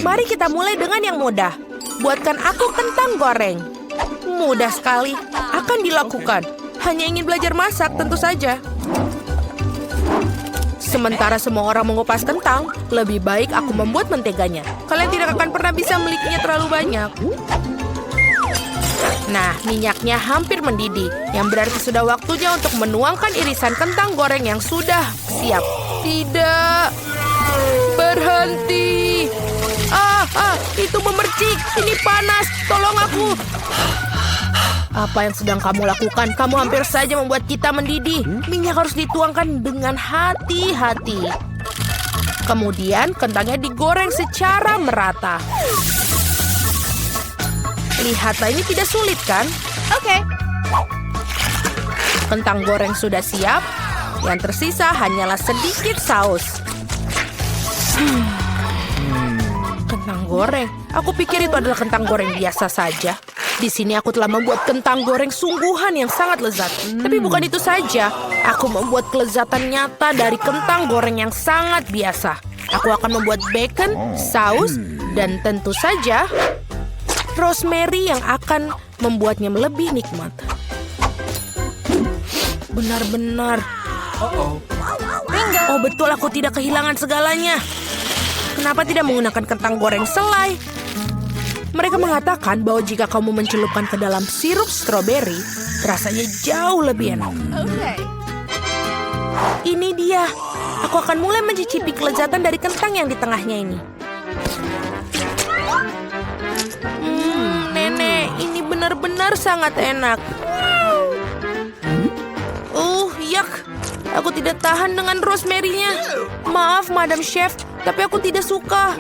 Mari kita mulai dengan yang mudah. Buatkan aku kentang goreng. Mudah sekali. Akan dilakukan. Hanya ingin belajar masak, tentu saja. Sementara semua orang mengupas kentang, lebih baik aku membuat menteganya. Kalian tidak akan pernah bisa memilikinya terlalu banyak. Nah, minyaknya hampir mendidih, yang berarti sudah waktunya untuk menuangkan irisan kentang goreng yang sudah siap. Tidak. Berhenti. Itu memercik. Ini panas. Tolong aku. Apa yang sedang kamu lakukan? Kamu hampir saja membuat kita mendidih. Minyak harus dituangkan dengan hati-hati. Kemudian kentangnya digoreng secara merata. Lihatlah, ini tidak sulit kan? Oke. Kentang goreng sudah siap. Yang tersisa hanyalah sedikit saus. Kentang goreng. Aku pikir itu adalah kentang goreng biasa saja. Di sini aku telah membuat kentang goreng sungguhan yang sangat lezat. Tapi bukan itu saja. Aku membuat kelezatan nyata dari kentang goreng yang sangat biasa. Aku akan membuat bacon, saus, dan tentu saja rosemary yang akan membuatnya lebih nikmat. Benar-benar. Oh betul, aku tidak kehilangan segalanya. Kenapa tidak menggunakan kentang goreng selai? Mereka mengatakan bahwa jika kamu mencelupkan ke dalam sirup stroberi, rasanya jauh lebih enak. Ini dia. Aku akan mulai mencicipi kelezatan dari kentang yang di tengahnya ini. Nenek, ini benar-benar sangat enak. Yak. Aku tidak tahan dengan rosemary-nya. Maaf, Madam Chef, tapi aku tidak suka.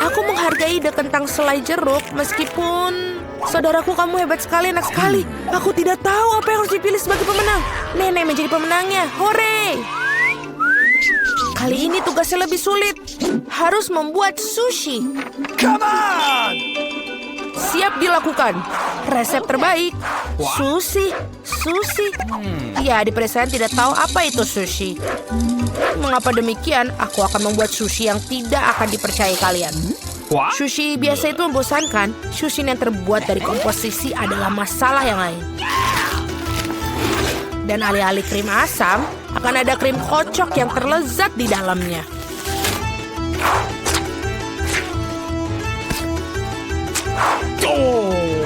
Aku menghargai ide kentang selai jeruk, meskipun... Saudaraku, kamu hebat sekali, enak sekali. Aku tidak tahu apa yang harus dipilih sebagai pemenang. Nenek menjadi pemenangnya. Hore! Kali ini tugasnya lebih sulit. Harus membuat sushi. Come on! Siap dilakukan. Resep terbaik. Sushi. Ya, di pedesaan tidak tahu apa itu sushi. Mengapa demikian? Aku akan membuat sushi yang tidak akan dipercayai kalian. Sushi biasa itu membosankan. Sushi yang terbuat dari komposisi adalah masalah yang lain. Dan alih-alih krim asam, akan ada krim kocok yang terlezat di dalamnya.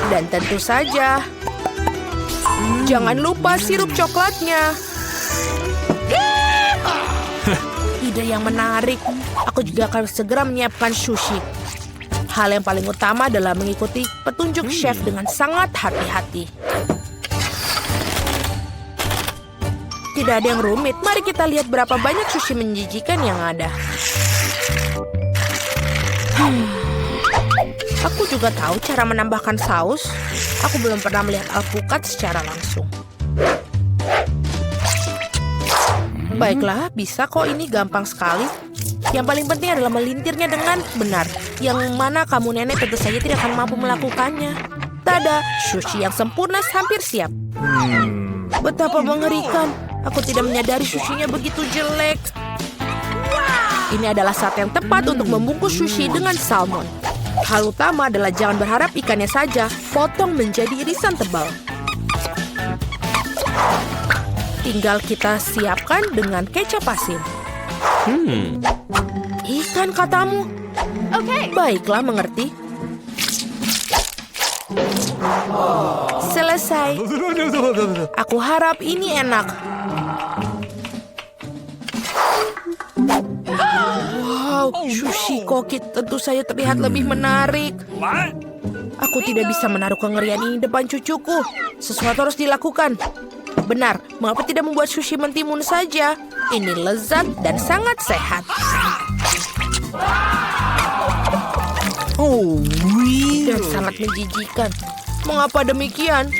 Dan tentu saja, jangan lupa sirup coklatnya. Ide yang menarik. Aku juga akan segera menyiapkan sushi. Hal yang paling utama adalah mengikuti petunjuk chef dengan sangat hati-hati. Tidak ada yang rumit. Mari kita lihat berapa banyak sushi menjijikan yang ada. Aku juga tahu cara menambahkan saus. Aku belum pernah melihat alpukat secara langsung. Baiklah, bisa kok, ini gampang sekali. Yang paling penting adalah melintirnya dengan benar. Yang mana kamu nenek tentu saja tidak akan mampu melakukannya. Tada, sushi yang sempurna hampir siap. Betapa mengerikan. Aku tidak menyadari sushinya begitu jelek. Ini adalah saat yang tepat untuk membungkus sushi dengan salmon. Hal utama adalah jangan berharap ikannya saja, potong menjadi irisan tebal. Tinggal kita siapkan dengan kecap asin. Ikan katamu? Oke. Baiklah, mengerti. Selesai. Aku harap ini enak. Wow, sushi koki tentu saja terlihat lebih menarik. Aku tidak bisa menaruh kengerian ini depan cucuku. Sesuatu harus dilakukan. Benar, mengapa tidak membuat sushi mentimun saja? Ini lezat dan sangat sehat. Dan sangat menjijikan. Mengapa demikian?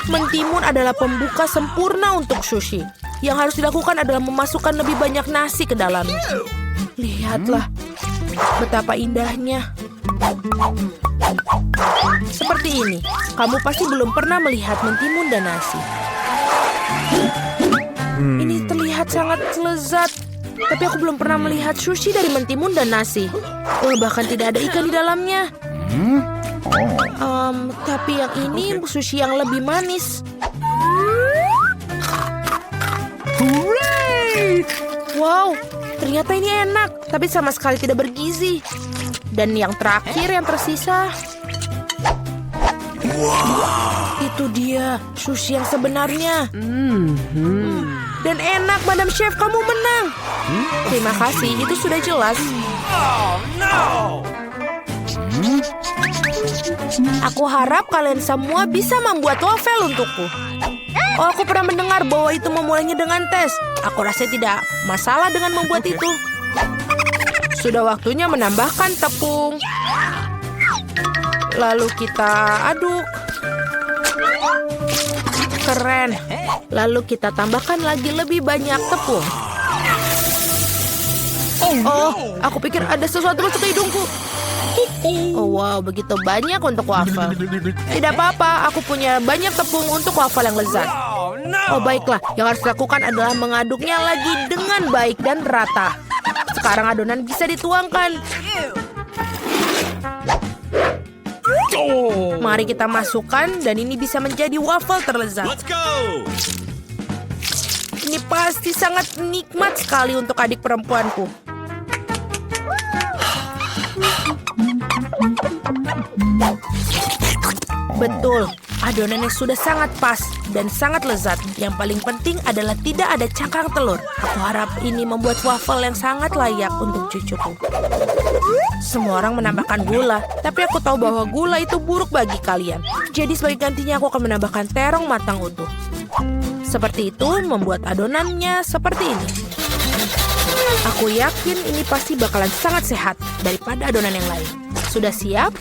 Mentimun adalah pembuka sempurna untuk sushi. Yang harus dilakukan adalah memasukkan lebih banyak nasi ke dalamnya. Lihatlah, betapa indahnya. Seperti ini, kamu pasti belum pernah melihat mentimun dan nasi. Ini terlihat sangat lezat. Tapi aku belum pernah melihat sushi dari mentimun dan nasi. Bahkan tidak ada ikan di dalamnya. Tapi yang ini sushi yang lebih manis. Wow, ternyata ini enak, tapi sama sekali tidak bergizi. Dan yang terakhir yang tersisa. Itu dia, sushi yang sebenarnya. Dan enak, Madam Chef, kamu menang. Terima kasih, itu sudah jelas. Oh, no! Aku harap kalian semua bisa membuat waffle untukku. Aku pernah mendengar bahwa itu memulainya dengan tes. Aku rasa tidak masalah dengan membuat itu. Sudah waktunya menambahkan tepung. Lalu kita aduk. Keren. Lalu kita tambahkan lagi lebih banyak tepung. Oh, aku pikir ada sesuatu masuk ke hidungku. Oh wow, begitu banyak untuk waffle. Tidak apa-apa, aku punya banyak tepung untuk waffle yang lezat. Oh, no! Oh baiklah, yang harus dilakukan adalah mengaduknya lagi dengan baik dan rata. Sekarang adonan bisa dituangkan. Mari kita masukkan dan ini bisa menjadi waffle terlezat. Let's go! Ini pasti sangat nikmat sekali untuk adik perempuanku. Betul, adonannya sudah sangat pas dan sangat lezat. Yang paling penting adalah tidak ada cangkang telur. Aku harap ini membuat waffle yang sangat layak untuk cucuku. Semua orang menambahkan gula, tapi aku tahu bahwa gula itu buruk bagi kalian. Jadi sebagai gantinya aku akan menambahkan terong matang utuh. Seperti itu membuat adonannya seperti ini. Aku yakin ini pasti bakalan sangat sehat daripada adonan yang lain. Sudah siap?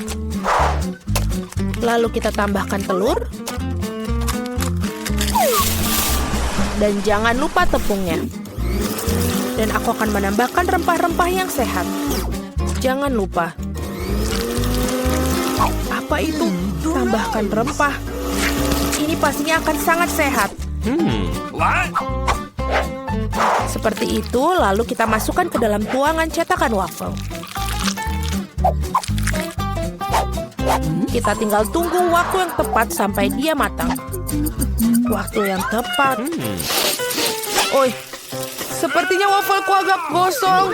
Lalu kita tambahkan telur. Dan jangan lupa tepungnya. Dan aku akan menambahkan rempah-rempah yang sehat. Jangan lupa. Apa itu? Tambahkan rempah. Ini pastinya akan sangat sehat. What? Seperti itu, lalu kita masukkan ke dalam tuangan cetakan waffle. Kita tinggal tunggu waktu yang tepat sampai dia matang. Waktu yang tepat. Oi, sepertinya waffleku agak gosong.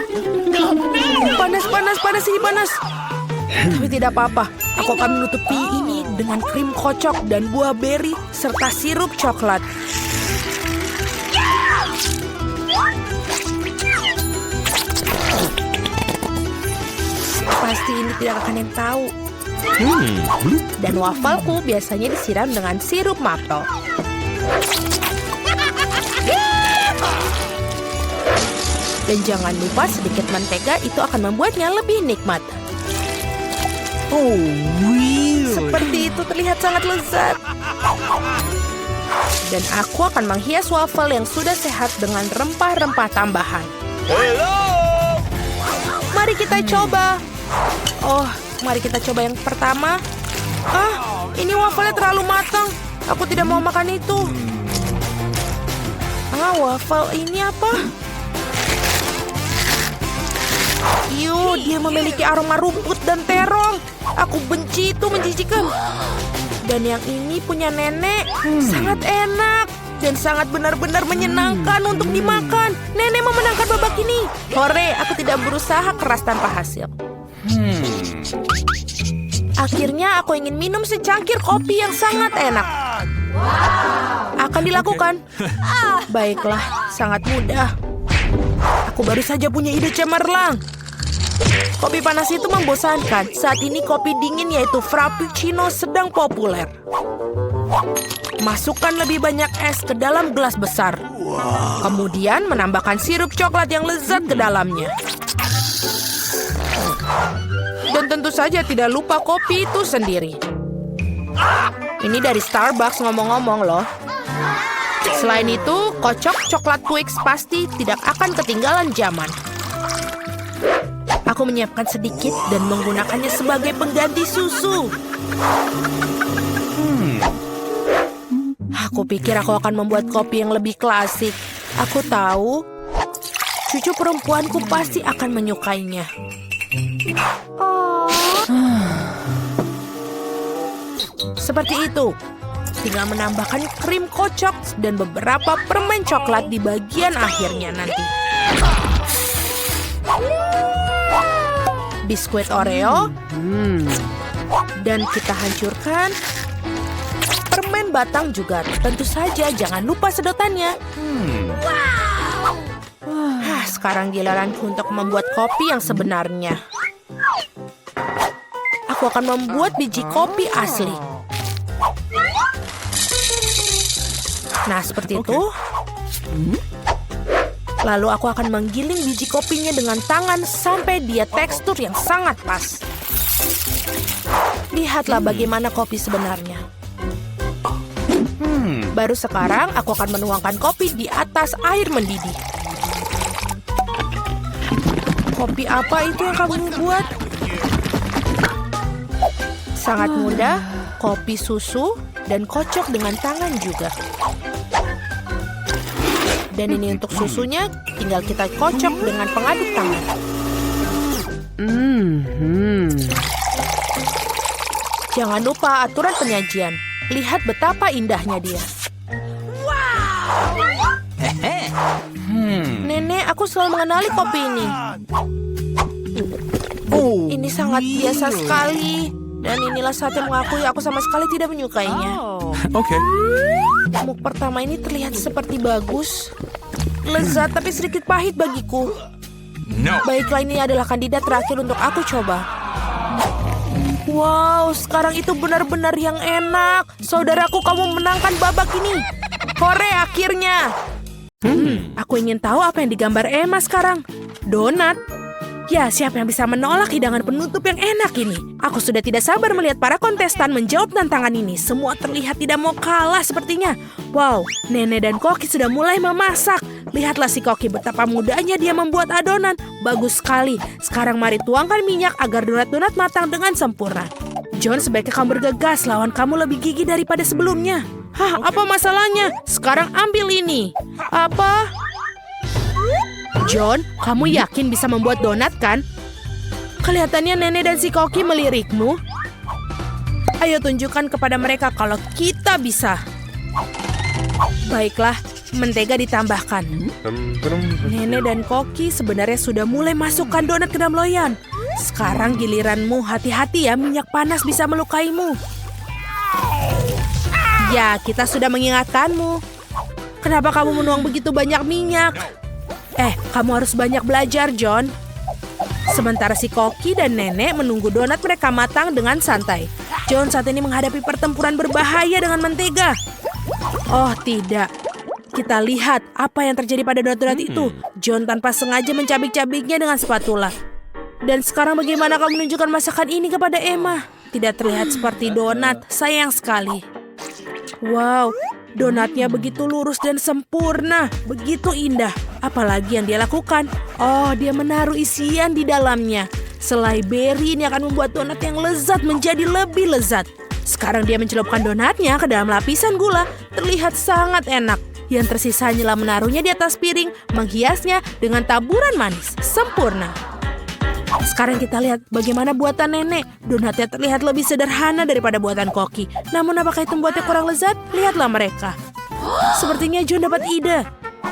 Panas ini panas. Tapi tidak apa-apa. Aku akan menutupi ini dengan krim kocok dan buah beri serta sirup coklat. Pasti ini tidak akan yang tahu. Dan wafelku biasanya disiram dengan sirup maple. Dan jangan lupa sedikit mentega, itu akan membuatnya lebih nikmat. Oh, really? Seperti itu terlihat sangat lezat. Dan aku akan menghias waffle yang sudah sehat dengan rempah-rempah tambahan. Hello! Mari kita coba. Oh, mari kita coba yang pertama. Ini wafelnya terlalu matang. Aku tidak mau makan itu. Waffle ini apa? Dia memiliki aroma rumput dan terong. Aku benci itu, menjijikan. Dan yang ini punya nenek, sangat enak. Dan sangat benar-benar menyenangkan untuk dimakan. Nenek memenangkan babak ini. Hore, aku tidak berusaha keras tanpa hasil. Akhirnya aku ingin minum secangkir kopi yang sangat enak. Akan dilakukan. Baiklah, sangat mudah. Aku baru saja punya ide cemerlang. Kopi panas itu membosankan. Saat ini kopi dingin yaitu Frappuccino sedang populer. Masukkan lebih banyak es ke dalam gelas besar. Kemudian menambahkan sirup coklat yang lezat ke dalamnya. Dan tentu saja tidak lupa kopi itu sendiri. Ini dari Starbucks ngomong-ngomong loh. Selain itu, kocok coklat Twix pasti tidak akan ketinggalan zaman. Aku menyiapkan sedikit dan menggunakannya sebagai pengganti susu. Aku pikir aku akan membuat kopi yang lebih klasik. Aku tahu. Cucu perempuanku pasti akan menyukainya. Seperti itu. Tinggal menambahkan krim kocok dan beberapa permen coklat di bagian akhirnya nanti. Biskuit Oreo. Dan kita hancurkan permen batang juga. Tentu saja jangan lupa sedotannya. Sekarang giliranku untuk membuat kopi yang sebenarnya. Aku akan membuat biji kopi asli. Nah, seperti itu. Lalu aku akan menggiling biji kopinya dengan tangan sampai dia tekstur yang sangat pas. Lihatlah bagaimana kopi sebenarnya. Baru sekarang aku akan menuangkan kopi di atas air mendidih. Kopi apa itu yang kamu buat? Sangat mudah, kopi susu dan kocok dengan tangan juga. Dan ini untuk susunya, tinggal kita kocok dengan pengaduk tangan. Jangan lupa aturan penyajian. Lihat betapa indahnya dia. Nenek, aku selalu mengenali kopi ini. Ini sangat biasa sekali. Dan inilah saat yang mengakui aku sama sekali tidak menyukainya. Okay. Muk pertama ini terlihat seperti bagus. Lezat tapi sedikit pahit bagiku. No. Baiklah, ini adalah kandidat terakhir untuk aku coba. Wow, sekarang itu benar-benar yang enak. Saudaraku, kamu menangkan babak ini. Hore, akhirnya. Aku ingin tahu apa yang digambar Emma sekarang. Donat. Ya, siapa yang bisa menolak hidangan penutup yang enak ini? Aku sudah tidak sabar melihat para kontestan menjawab tantangan ini. Semua terlihat tidak mau kalah sepertinya. Wow, Nenek dan Koki sudah mulai memasak. Lihatlah si Koki, betapa mudahnya dia membuat adonan. Bagus sekali. Sekarang mari tuangkan minyak agar donat-donat matang dengan sempurna. John, sebaiknya kamu bergegas. Lawan kamu lebih gigih daripada sebelumnya. Hah, apa masalahnya? Sekarang ambil ini. Apa? John, kamu yakin bisa membuat donat kan? Kelihatannya Nenek dan si Koki melirikmu. Ayo tunjukkan kepada mereka kalau kita bisa. Baiklah, mentega ditambahkan. Nenek dan Koki sebenarnya sudah mulai masukkan donat ke dalam loyang. Sekarang giliranmu, hati-hati ya, minyak panas bisa melukaimu. Ya, kita sudah mengingatkanmu. Kenapa kamu menuang begitu banyak minyak? Kamu harus banyak belajar, John. Sementara si Koki dan Nenek menunggu donat mereka matang dengan santai. John saat ini menghadapi pertempuran berbahaya dengan mentega. Oh, tidak. Kita lihat apa yang terjadi pada donat-donat itu. John tanpa sengaja mencabik-cabiknya dengan spatula. Dan sekarang bagaimana kamu menunjukkan masakan ini kepada Emma? Tidak terlihat seperti donat. Sayang sekali. Wow, donatnya begitu lurus dan sempurna. Begitu indah. Apalagi yang dia lakukan? Oh, dia menaruh isian di dalamnya. Selai beri ini akan membuat donat yang lezat menjadi lebih lezat. Sekarang dia mencelupkan donatnya ke dalam lapisan gula. Terlihat sangat enak. Yang tersisa hanyalah menaruhnya di atas piring, menghiasnya dengan taburan manis. Sempurna. Sekarang kita lihat bagaimana buatan Nenek. Donatnya terlihat lebih sederhana daripada buatan Koki. Namun apakah itu membuatnya kurang lezat? Lihatlah mereka. Sepertinya John dapat ide.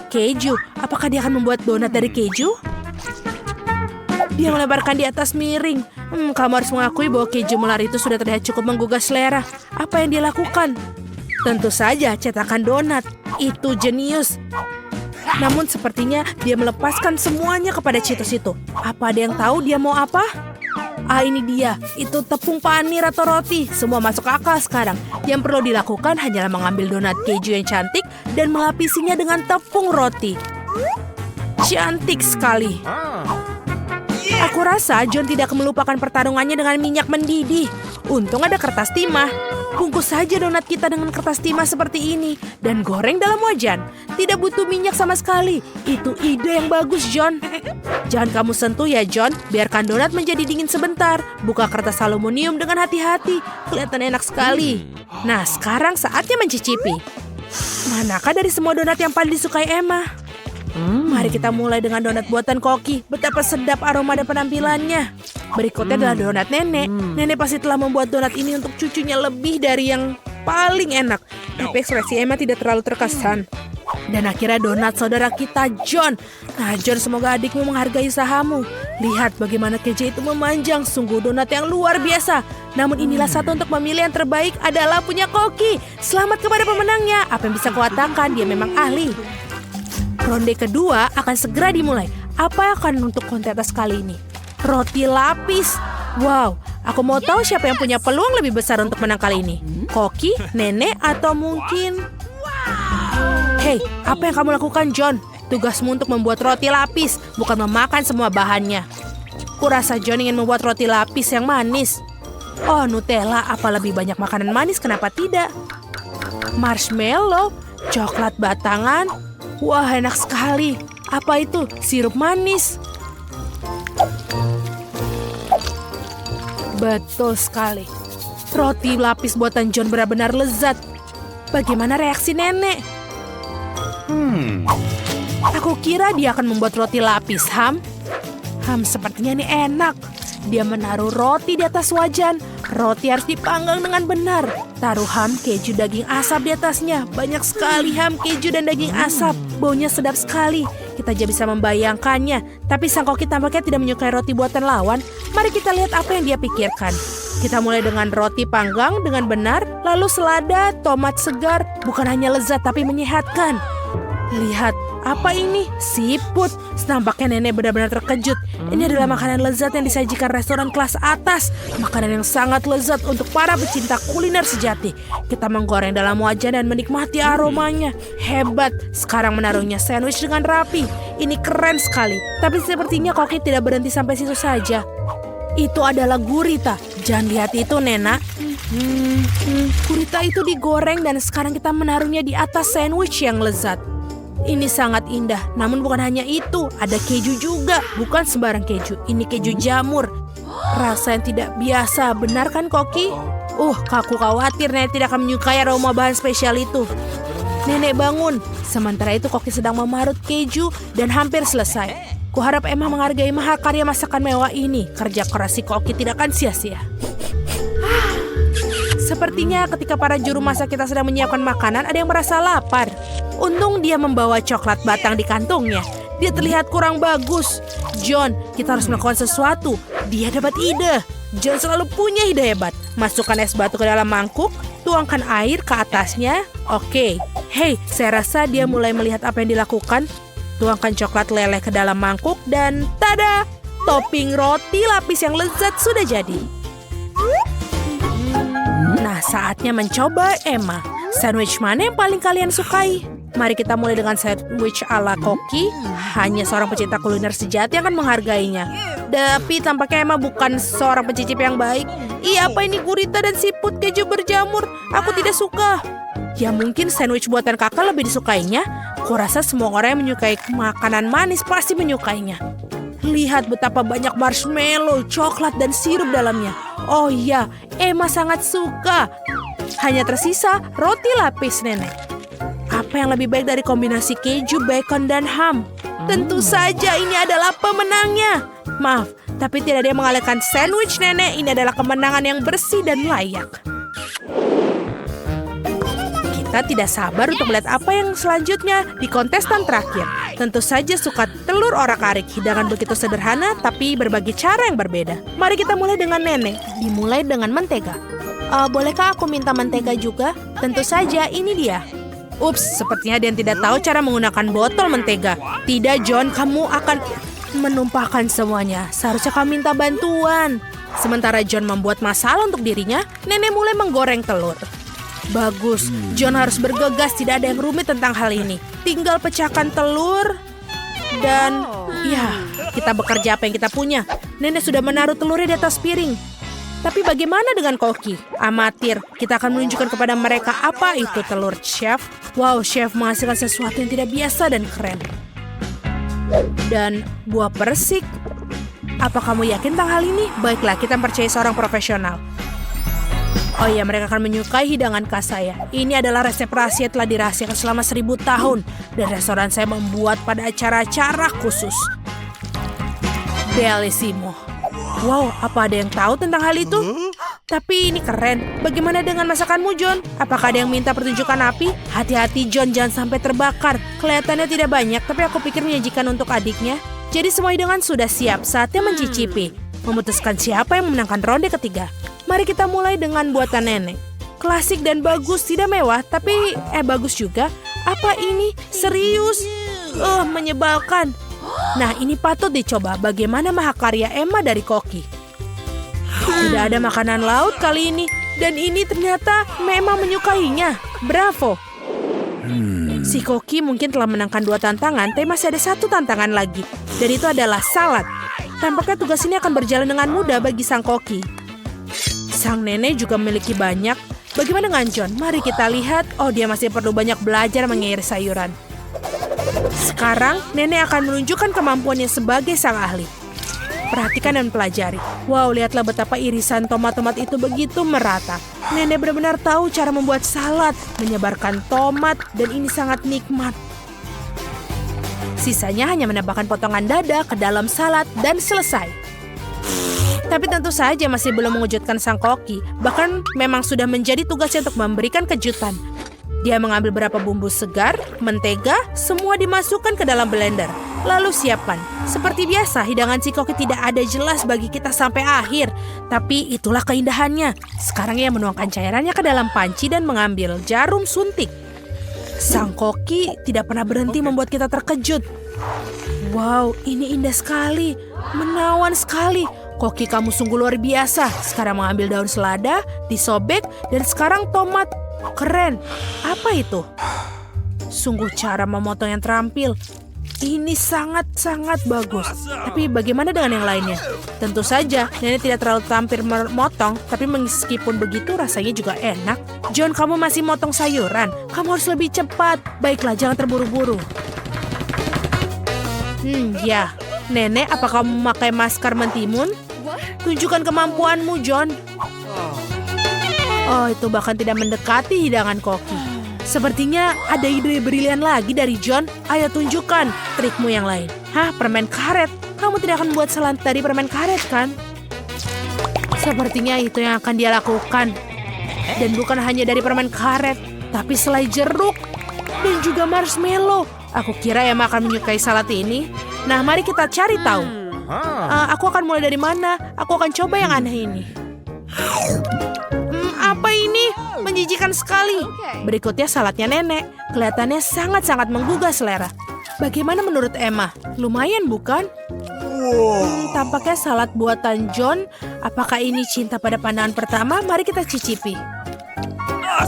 Keju, apakah dia akan membuat donat dari keju? Dia melebarkan di atas miring. Kamu harus mengakui bahwa keju melar itu sudah terlihat cukup menggugah selera. Apa yang dia lakukan? Tentu saja cetakan donat. Itu jenius. Namun sepertinya dia melepaskan semuanya kepada Cheetos itu. Apa ada yang tahu dia mau apa? Ini dia. Itu tepung panir atau roti. Semua masuk akal sekarang. Yang perlu dilakukan hanyalah mengambil donat keju yang cantik dan melapisinya dengan tepung roti. Cantik sekali. Aku rasa John tidak melupakan pertarungannya dengan minyak mendidih. Untung ada kertas timah. Bungkus saja donat kita dengan kertas timah seperti ini dan goreng dalam wajan. Tidak butuh minyak sama sekali. Itu ide yang bagus, John. Jangan kamu sentuh ya, John. Biarkan donat menjadi dingin sebentar. Buka kertas aluminium dengan hati-hati. Kelihatan enak sekali. Nah, sekarang saatnya mencicipi. Manakah dari semua donat yang paling disukai Emma? Mari kita mulai dengan donat buatan Koki. Betapa sedap aroma dan penampilannya. Berikutnya adalah donat nenek. Nenek pasti telah membuat donat ini untuk cucunya lebih dari yang paling enak. Tapi ekspresi Emma tidak terlalu terkesan. Dan akhirnya donat saudara kita, John. Nah, John, semoga adikmu menghargai usahamu. Lihat bagaimana keju itu memanjang. Sungguh donat yang luar biasa. Namun inilah satu untuk memilih yang terbaik adalah punya Koki. Selamat kepada pemenangnya. Apa yang bisa kukatakan, dia memang ahli. Ronde kedua akan segera dimulai. Apa yang akan untuk kontes kali ini? Roti lapis. Wow, aku mau tahu siapa yang punya peluang lebih besar untuk menang kali ini. Koki, nenek, atau mungkin... Hei, apa yang kamu lakukan, John? Tugasmu untuk membuat roti lapis, bukan memakan semua bahannya. Kurasa John ingin membuat roti lapis yang manis. Oh, Nutella, apa lebih banyak makanan manis, kenapa tidak? Marshmallow, coklat batangan. Wah, enak sekali. Apa itu? Sirup manis. Betul sekali. Roti lapis buatan John benar-benar lezat. Bagaimana reaksi nenek? Aku kira dia akan membuat roti lapis, Ham. Sepertinya ini enak. Dia menaruh roti di atas wajan. Roti harus dipanggang dengan benar. Taruh ham, keju, daging asap di atasnya. Banyak sekali ham, keju, dan daging asap. Baunya sedap sekali. Kita aja bisa membayangkannya. Tapi sang Koki tampaknya tidak menyukai roti buatan lawan. Mari kita lihat apa yang dia pikirkan. Kita mulai dengan roti panggang dengan benar. Lalu selada, tomat segar. Bukan hanya lezat tapi menyehatkan. Lihat, apa ini? Siput. Nampaknya nenek benar-benar terkejut. Ini adalah makanan lezat yang disajikan restoran kelas atas. Makanan yang sangat lezat untuk para pecinta kuliner sejati. Kita menggoreng dalam wajan dan menikmati aromanya. Hebat. Sekarang menaruhnya sandwich dengan rapi. Ini keren sekali. Tapi sepertinya Koki tidak berhenti sampai situ saja. Itu adalah gurita. Jangan lihat itu, Nena. Gurita itu digoreng dan sekarang kita menaruhnya di atas sandwich yang lezat. Ini sangat indah, namun bukan hanya itu, ada keju juga, bukan sembarang keju, ini keju jamur. Rasa yang tidak biasa, benar kan Koki? Aku khawatir nenek tidak akan menyukai aroma bahan spesial itu. Nenek bangun, sementara itu Koki sedang memarut keju dan hampir selesai. Kuharap Emma menghargai mahakarya masakan mewah ini, kerja keras si Koki tidak akan sia-sia. Sepertinya ketika para juru masak kita sedang menyiapkan makanan, ada yang merasa lapar. Untung dia membawa coklat batang di kantongnya. Dia terlihat kurang bagus. John, kita harus melakukan sesuatu. Dia dapat ide. John selalu punya ide hebat. Masukkan es batu ke dalam mangkuk, tuangkan air ke atasnya. Oke. Hei, saya rasa dia mulai melihat apa yang dilakukan. Tuangkan coklat leleh ke dalam mangkuk dan tada! Topping roti lapis yang lezat sudah jadi. Nah, saatnya mencoba Emma. Sandwich mana yang paling kalian sukai? Mari kita mulai dengan sandwich ala Koki. Hanya seorang pecinta kuliner sejati yang akan menghargainya. Tapi tampaknya Emma bukan seorang pencicip yang baik. Apa ini gurita dan siput keju berjamur? Aku tidak suka. Ya mungkin sandwich buatan kakak lebih disukainya. Kurasa semua orang yang menyukai makanan manis pasti menyukainya. Lihat betapa banyak marshmallow, coklat, dan sirup dalamnya. Oh iya, Emma sangat suka. Hanya tersisa roti lapis nenek. Apa yang lebih baik dari kombinasi keju, bacon, dan ham? Tentu saja ini adalah pemenangnya. Maaf, tapi tidak ada yang mengalahkan sandwich nenek. Ini adalah kemenangan yang bersih dan layak. Kita tidak sabar untuk melihat apa yang selanjutnya di kontestan terakhir. Tentu saja suka telur orak-arik, hidangan begitu sederhana tapi berbagai cara yang berbeda. Mari kita mulai dengan nenek. Dimulai dengan mentega. Bolehkah aku minta mentega juga? Tentu saja, ini dia. Ups, sepertinya dia tidak tahu cara menggunakan botol mentega. Tidak, John, kamu akan menumpahkan semuanya. Seharusnya kamu minta bantuan. Sementara John membuat masalah untuk dirinya, nenek mulai menggoreng telur. Bagus, John harus bergegas, tidak ada yang rumit tentang hal ini. Tinggal pecahkan telur dan ya, kita bekerja apa yang kita punya. Nenek sudah menaruh telurnya di atas piring. Tapi bagaimana dengan Koki? Amatir, kita akan menunjukkan kepada mereka apa itu telur, Chef. Wow, Chef menghasilkan sesuatu yang tidak biasa dan keren. Dan buah persik. Apa kamu yakin tentang hal ini? Baiklah, kita percaya seorang profesional. Oh iya, mereka akan menyukai hidangan khas saya. Ini adalah resep rahasia telah dirahasiakan selama 1000 tahun. Dan restoran saya membuat pada acara-acara khusus. Bellissimo. Wow, apa ada yang tahu tentang hal itu? Tapi ini keren. Bagaimana dengan masakanmu, John? Apakah ada yang minta pertunjukan api? Hati-hati, John, jangan sampai terbakar. Kelihatannya tidak banyak, tapi aku pikir menyajikan untuk adiknya. Jadi semua hidangan sudah siap, saatnya mencicipi. Memutuskan siapa yang memenangkan ronde ketiga. Mari kita mulai dengan buatan nenek. Klasik dan bagus, tidak mewah, tapi bagus juga. Apa ini? Serius? Menyebalkan. Nah, ini patut dicoba. Bagaimana mahakarya Emma dari Koki. Tidak ada makanan laut kali ini. Dan ini ternyata Emma menyukainya. Bravo. Si Koki mungkin telah menangkan 2 tantangan, tapi masih ada 1 tantangan lagi. Dan itu adalah salad. Tampaknya tugas ini akan berjalan dengan mudah bagi sang Koki. Sang nenek juga memiliki banyak. Bagaimana dengan John? Mari kita lihat. Oh, dia masih perlu banyak belajar mengiris sayuran. Sekarang, nenek akan menunjukkan kemampuannya sebagai sang ahli. Perhatikan dan pelajari. Wow, lihatlah betapa irisan tomat-tomat itu begitu merata. Nenek benar-benar tahu cara membuat salad, menyebarkan tomat, dan ini sangat nikmat. Sisanya hanya menambahkan potongan dada ke dalam salad dan selesai. Tapi tentu saja masih belum mengejutkan sang Koki. Bahkan memang sudah menjadi tugasnya untuk memberikan kejutan. Dia mengambil beberapa bumbu segar, mentega, semua dimasukkan ke dalam blender. Lalu siapkan. Seperti biasa, hidangan si Koki tidak ada jelas bagi kita sampai akhir. Tapi itulah keindahannya. Sekarang ia menuangkan cairannya ke dalam panci dan mengambil jarum suntik. Sang Koki tidak pernah berhenti membuat kita terkejut. Wow, ini indah sekali. Menawan sekali. Koki, kamu sungguh luar biasa. Sekarang mengambil daun selada, disobek, dan sekarang tomat. Keren. Apa itu? Sungguh cara memotong yang terampil. Ini sangat-sangat bagus. Tapi bagaimana dengan yang lainnya? Tentu saja, nenek tidak terlalu tampil memotong, tapi meskipun begitu rasanya juga enak. John, kamu masih motong sayuran. Kamu harus lebih cepat. Baiklah, jangan terburu-buru. Ya. Nenek, apa kamu memakai maskar mentimun? Tunjukkan kemampuanmu, John. Oh, itu bahkan tidak mendekati hidangan Koki. Sepertinya ada ide brilian lagi dari John. Ayo tunjukkan trikmu yang lain. Hah, permen karet? Kamu tidak akan membuat salad dari permen karet, kan? Sepertinya itu yang akan dia lakukan. Dan bukan hanya dari permen karet, tapi selai jeruk dan juga marshmallow. Aku kira Emma akan menyukai salad ini. Nah, mari kita cari tahu. Aku akan mulai dari mana? Aku akan coba yang aneh ini. Apa ini? Menjijikan sekali. Berikutnya saladnya nenek. Kelihatannya sangat-sangat menggugah selera. Bagaimana menurut Emma? Lumayan, bukan? Tampaknya salad buatan John. Apakah ini cinta pada pandangan pertama? Mari kita cicipi.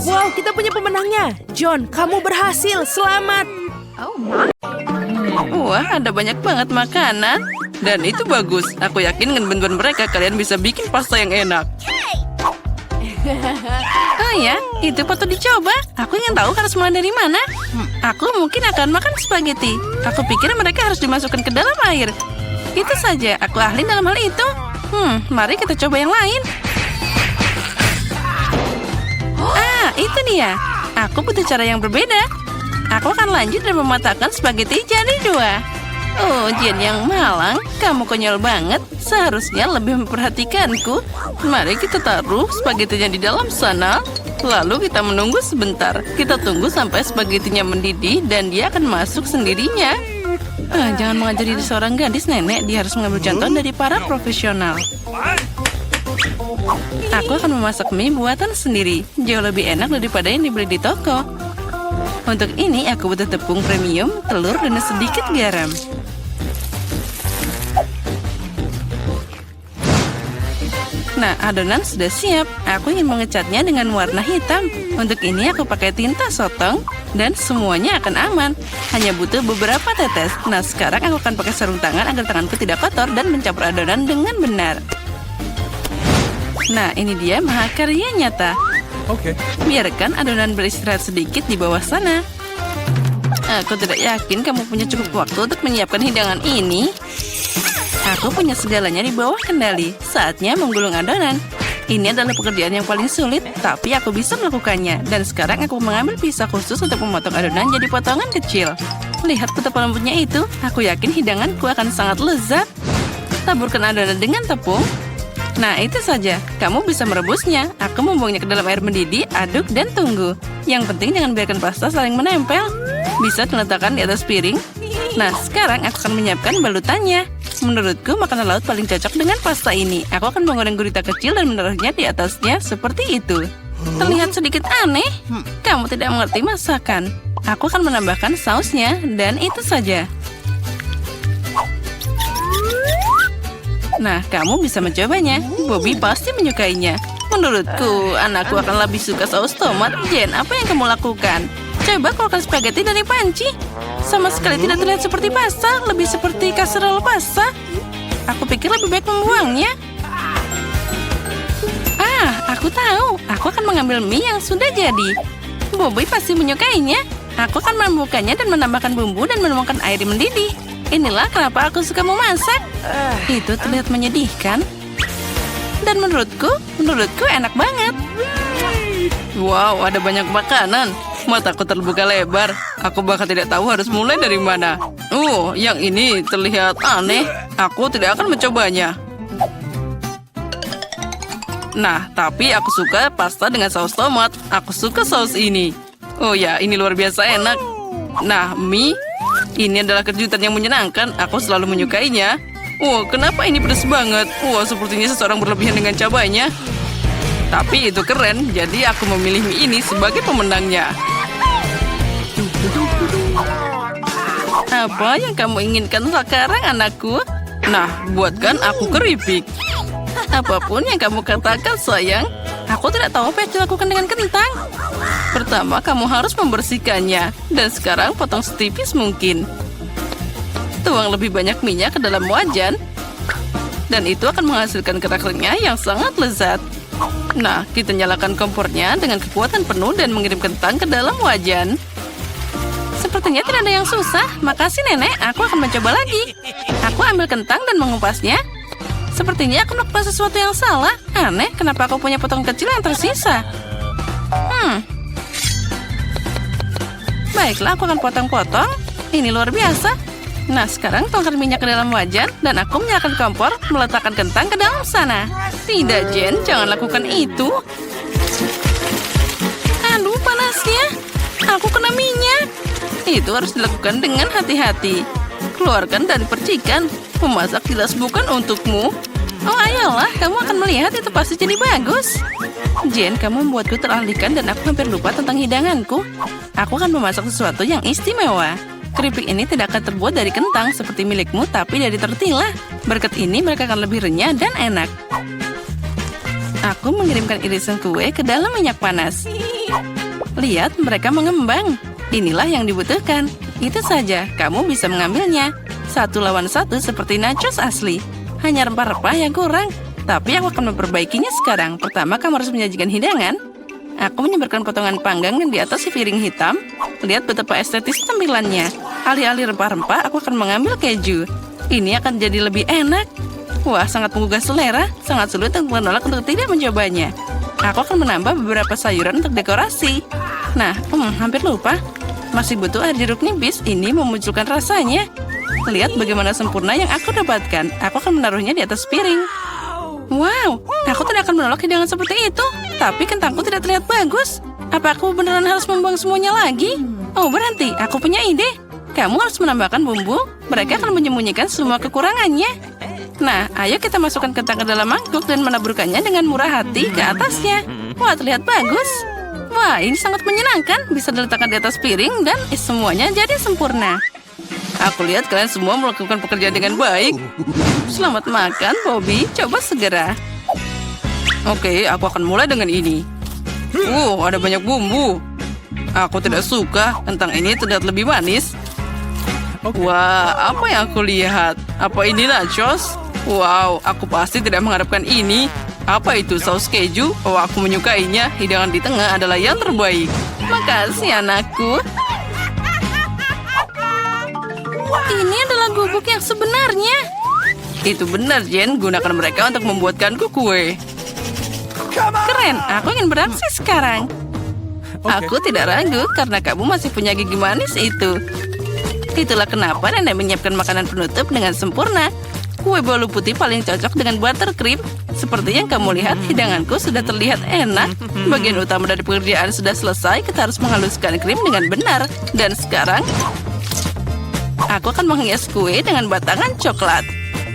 Wow, kita punya pemenangnya. John, kamu berhasil. Selamat. Wah, ada banyak banget makanan. Dan itu bagus. Aku yakin dengan bantuan mereka kalian bisa bikin pasta yang enak. Oh ya, itu patut dicoba. Aku ingin tahu harus mulai dari mana. Aku mungkin akan makan spaghetti. Aku pikir mereka harus dimasukkan ke dalam air. Itu saja, aku ahli dalam hal itu. Mari kita coba yang lain. Itu dia. Aku butuh cara yang berbeda. Aku akan lanjut dan mematahkan spaghetti jadi 2. Oh, Jen yang malang, kamu konyol banget. Seharusnya lebih memperhatikanku. Mari kita taruh spagettinya di dalam sana. Lalu kita menunggu sebentar. Kita tunggu sampai spagettinya mendidih dan dia akan masuk sendirinya. Jangan mengajari seorang gadis, nenek. Dia harus mengambil contoh dari para profesional. Aku akan memasak mie buatan sendiri. Jauh lebih enak daripada yang dibeli di toko. Untuk ini aku butuh tepung premium, telur, dan sedikit garam. Nah, adonan sudah siap. Aku ingin mengecatnya dengan warna hitam. Untuk ini aku pakai tinta sotong dan semuanya akan aman. Hanya butuh beberapa tetes. Nah, sekarang aku akan pakai sarung tangan agar tanganku tidak kotor dan mencampur adonan dengan benar. Nah, ini dia mahakarya nyata. Oke. Biarkan adonan beristirahat sedikit di bawah sana. Aku tidak yakin kamu punya cukup waktu untuk menyiapkan hidangan ini. Aku punya segalanya di bawah kendali. Saatnya menggulung adonan. Ini adalah pekerjaan yang paling sulit, tapi aku bisa melakukannya. Dan sekarang aku mengambil pisau khusus untuk memotong adonan jadi potongan kecil. Lihat betapa lembutnya itu, aku yakin hidanganku akan sangat lezat. Taburkan adonan dengan tepung. Nah, itu saja. Kamu bisa merebusnya. Aku membuangnya ke dalam air mendidih, aduk, dan tunggu. Yang penting jangan biarkan pasta saling menempel. Bisa diletakkan di atas piring. Nah, sekarang aku akan menyiapkan balutannya. Menurutku, makanan laut paling cocok dengan pasta ini. Aku akan menggoreng gurita kecil dan menaruhnya di atasnya seperti itu. Terlihat sedikit aneh. Kamu tidak mengerti masakan. Aku akan menambahkan sausnya, dan itu saja. Nah, kamu bisa mencobanya. Bobby pasti menyukainya. Menurutku, anakku akan lebih suka saus tomat. Jen, apa yang kamu lakukan? Coba keluarkan spaghetti dari panci. Sama sekali tidak terlihat seperti pasta, lebih seperti kasserole pasta. Aku pikir lebih baik membuangnya. Aku tahu. Aku akan mengambil mie yang sudah jadi. Bobby pasti menyukainya. Aku akan membukanya dan menambahkan bumbu dan menuangkan air mendidih. Inilah kenapa aku suka memasak. Itu terlihat menyedihkan. Dan menurutku enak banget. Wow, ada banyak makanan. Mataku terbuka lebar. Aku bahkan tidak tahu harus mulai dari mana. Yang ini terlihat aneh. Aku tidak akan mencobanya. Nah, tapi aku suka pasta dengan saus tomat. Aku suka saus ini. Oh ya, ini luar biasa enak. Nah, mie. Ini adalah kejutan yang menyenangkan. Aku selalu menyukainya. Kenapa ini pedas banget? Sepertinya seseorang berlebihan dengan cabainya. Tapi itu keren, jadi aku memilih mie ini sebagai pemenangnya. Apa yang kamu inginkan sekarang, anakku? Nah, buatkan aku keripik. Apapun yang kamu katakan, sayang. Aku tidak tahu apa yang dilakukan dengan kentang. Pertama, kamu harus membersihkannya. Dan sekarang potong setipis mungkin. Tuang lebih banyak minyak ke dalam wajan. Dan itu akan menghasilkan kerak renyah yang sangat lezat. Nah, kita nyalakan kompornya dengan kekuatan penuh dan mengirim kentang ke dalam wajan. Sepertinya tidak ada yang susah. Makasih, Nenek. Aku akan mencoba lagi. Aku ambil kentang dan mengupasnya. Sepertinya aku melakukan sesuatu yang salah. Aneh, kenapa aku punya potong kecil yang tersisa? Baiklah, aku akan potong-potong. Ini luar biasa. Nah, sekarang tuangkan minyak ke dalam wajan dan aku menyalakan kompor, meletakkan kentang ke dalam sana. Tidak, Jen, jangan lakukan itu. Aduh, panasnya. Aku kena minyak. Itu harus dilakukan dengan hati-hati. Keluarkan dari percikan. Memasak jelas bukan untukmu. Ayolah, kamu akan melihat itu pasti jadi bagus. Jen, kamu membuatku teralihkan dan aku hampir lupa tentang hidanganku. Aku akan memasak sesuatu yang istimewa. Keripik ini tidak akan terbuat dari kentang seperti milikmu, tapi dari tortilla. Berkat ini mereka akan lebih renyah dan enak. Aku mengirimkan irisan kue ke dalam minyak panas. Lihat, mereka mengembang. Inilah yang dibutuhkan. Itu saja, kamu bisa mengambilnya. 1 lawan 1 seperti nachos asli. Hanya rempah-rempah yang kurang. Tapi aku akan memperbaikinya sekarang. Pertama, kamu harus menyajikan hidangan. Aku menyebarkan potongan panggang di atas piring hitam. Lihat betapa estetis tampilannya. Alih-alih rempah-rempah, aku akan mengambil keju. Ini akan jadi lebih enak. Wah, sangat menggugah selera. Sangat sulit untuk menolak untuk tidak mencobanya. Aku akan menambah beberapa sayuran untuk dekorasi. Nah, hampir lupa. Masih butuh air jeruk nipis. Ini memunculkan rasanya. Lihat bagaimana sempurna yang aku dapatkan. Aku akan menaruhnya di atas piring. Wow, aku tidak akan menolak hidangan seperti itu. Tapi kentangku tidak terlihat bagus. Apa aku beneran harus membuang semuanya lagi? Berhenti, aku punya ide. Kamu harus menambahkan bumbu. Mereka akan menyembunyikan semua kekurangannya. Nah, ayo kita masukkan kentang ke dalam mangkuk dan menaburkannya dengan murah hati ke atasnya. Wah, terlihat bagus. Wah, ini sangat menyenangkan. Bisa diletakkan di atas piring dan semuanya jadi sempurna. Aku lihat kalian semua melakukan pekerjaan dengan baik. Selamat makan, Bobby. Coba segera. Oke, aku akan mulai dengan ini. Ada banyak bumbu. Aku tidak suka. Kentang ini terlihat lebih manis. Wah, apa yang aku lihat? Apa ini nachos? Wow, aku pasti tidak mengharapkan ini. Apa itu saus keju? Aku menyukainya. Hidangan di tengah adalah yang terbaik. Makasih, anakku. Ini adalah gubuk yang sebenarnya. Itu benar, Jen. Gunakan mereka untuk membuatkanku kue. Keren, aku ingin beraksi sekarang. Aku tidak ragu karena kamu masih punya gigi manis itu. Itulah kenapa nenek menyiapkan makanan penutup dengan sempurna. Kue bolu putih paling cocok dengan buttercream. Seperti yang kamu lihat, hidanganku sudah terlihat enak. Bagian utama dari pekerjaan sudah selesai. Kita harus menghaluskan krim dengan benar. Dan sekarang, aku akan menghias kue dengan batangan coklat.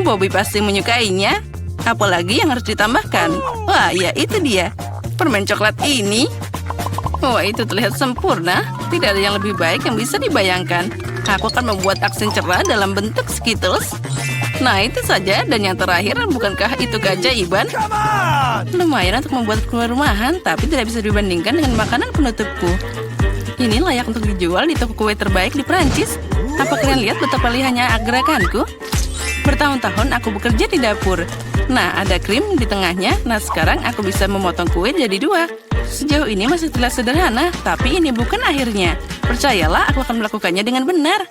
Bobby pasti menyukainya. Apalagi yang harus ditambahkan? Wah, ya itu dia. Permen coklat ini. Wah, itu terlihat sempurna. Tidak ada yang lebih baik yang bisa dibayangkan. Aku akan membuat aksen cerah dalam bentuk Skittles. Nah, itu saja. Dan yang terakhir, bukankah itu keajaiban? Lumayan untuk membuat kue rumahan, tapi tidak bisa dibandingkan dengan makanan penutupku. Ini layak untuk dijual di toko kue terbaik di Prancis. Apa kalian lihat betapa lihatnya gerakanku? Bertahun-tahun aku bekerja di dapur. Nah, ada krim di tengahnya. Nah, sekarang aku bisa memotong kue jadi 2. Sejauh ini masih terlihat sederhana, tapi ini bukan akhirnya. Percayalah, aku akan melakukannya dengan benar.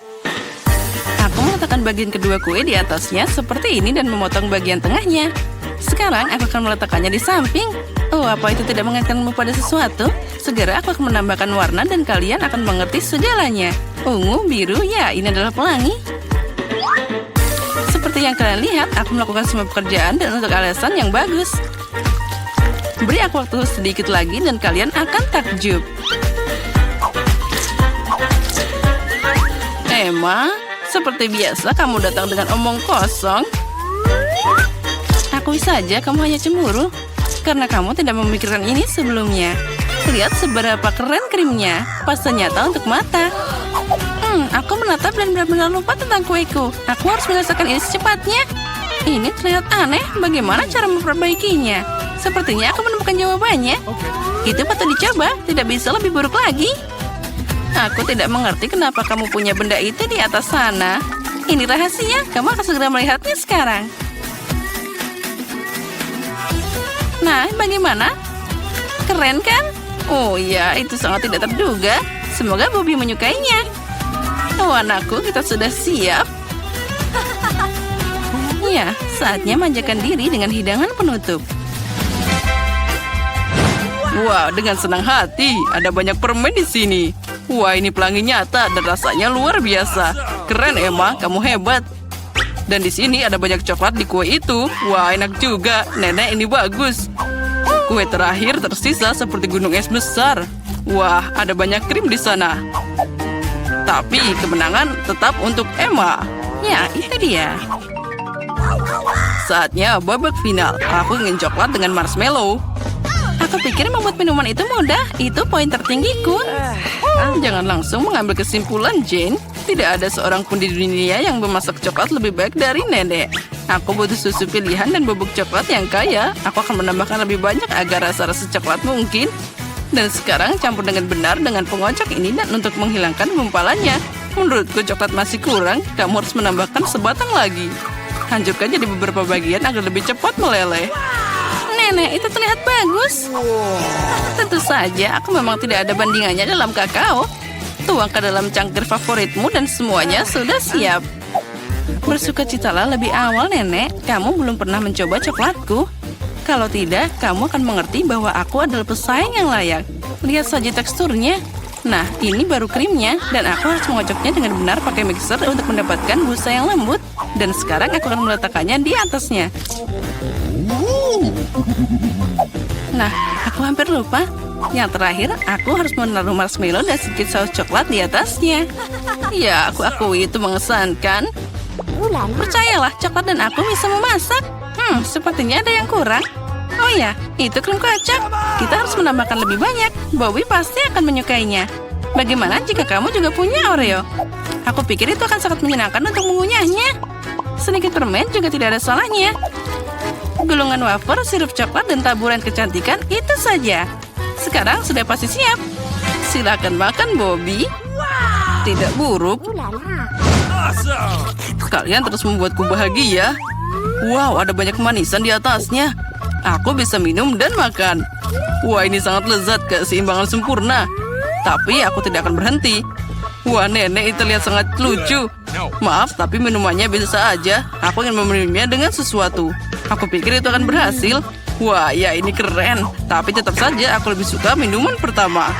Aku meletakkan bagian kedua kue di atasnya seperti ini dan memotong bagian tengahnya. Sekarang aku akan meletakkannya di samping. Oh, apa itu tidak mengingatkanmu pada sesuatu? Segera aku akan menambahkan warna dan kalian akan mengerti segalanya. Ungu, biru, ya ini adalah pelangi. Seperti yang kalian lihat, aku melakukan semua pekerjaan dan untuk alasan yang bagus. Beri aku waktu sedikit lagi dan kalian akan takjub. Emma, seperti biasa kamu datang dengan omong kosong. Akui saja kamu hanya cemburu karena kamu tidak memikirkan ini sebelumnya. Lihat seberapa keren krimnya. Pasta nyata untuk mata. Aku menatap dan benar-benar lupa tentang kueku. Aku harus menyelesaikan ini secepatnya. Ini terlihat aneh. Bagaimana cara memperbaikinya? Sepertinya aku menemukan jawabannya. Itu patut dicoba. Tidak bisa lebih buruk lagi. Aku tidak mengerti kenapa kamu punya benda itu di atas sana. Ini rahasia. Kamu akan segera melihatnya sekarang. Nah, bagaimana? Keren kan? Oh ya, itu sangat tidak terduga. Semoga Bobby menyukainya. Oh anakku, kita sudah siap. Ya, saatnya manjakan diri dengan hidangan penutup. Wah, dengan senang hati. Ada banyak permen di sini. Wah, ini pelangi nyata dan rasanya luar biasa. Keren, Emma. Kamu hebat. Dan di sini ada banyak coklat di kue itu. Wah, enak juga. Nenek, ini bagus. Kue terakhir tersisa seperti gunung es besar. Wah, ada banyak krim di sana. Tapi kemenangan tetap untuk Emma. Ya, itu dia. Saatnya babak final. Aku ingin coklat dengan marshmallow. Aku pikir membuat minuman itu mudah. Itu poin tertinggiku. Jangan langsung mengambil kesimpulan, Jane. Tidak ada seorang pun di dunia yang memasak coklat lebih baik dari nenek. Aku butuh susu pilihan dan bubuk coklat yang kaya. Aku akan menambahkan lebih banyak agar rasa-rasa coklat mungkin. Dan sekarang campur dengan benar dengan pengocok ini dan untuk menghilangkan gumpalannya. Menurutku coklat masih kurang. Kamu harus menambahkan sebatang lagi. Hancurkan jadi beberapa bagian agar lebih cepat meleleh. Nenek, itu terlihat bagus. Tentu saja, aku memang tidak ada bandingannya dalam kakao. Tuang ke dalam cangkir favoritmu dan semuanya sudah siap. Bersukacitalah lebih awal, Nenek. Kamu belum pernah mencoba coklatku. Kalau tidak, kamu akan mengerti bahwa aku adalah pesaing yang layak. Lihat saja teksturnya. Nah, ini baru krimnya. Dan aku harus mengocoknya dengan benar pakai mixer untuk mendapatkan busa yang lembut. Dan sekarang aku akan meletakkannya di atasnya. Nah, aku hampir lupa. Yang terakhir, aku harus menaruh marshmallow dan sedikit saus coklat di atasnya. Ya, aku akui itu mengesankan. Percayalah, coklat dan aku bisa memasak. Sepertinya ada yang kurang. Oh ya, itu krim kocok. Kita harus menambahkan lebih banyak. Bobby pasti akan menyukainya. Bagaimana jika kamu juga punya Oreo? Aku pikir itu akan sangat menyenangkan untuk mengunyahnya. Sedikit permen juga tidak ada salahnya. Gulungan wafer, sirup coklat, dan taburan kecantikan itu saja. Sekarang sudah pasti siap. Silakan makan, Bobby. Tidak buruk. Kalian terus membuatku bahagia. Wow, ada banyak kemanisan di atasnya. Aku bisa minum dan makan. Wah, ini sangat lezat, keseimbangan sempurna. Tapi aku tidak akan berhenti. Wah, nenek itu terlihat sangat lucu. Maaf, tapi minumannya biasa aja. Aku ingin meminumnya dengan sesuatu. Aku pikir itu akan berhasil. Wah, ya ini keren. Tapi tetap saja aku lebih suka minuman pertama.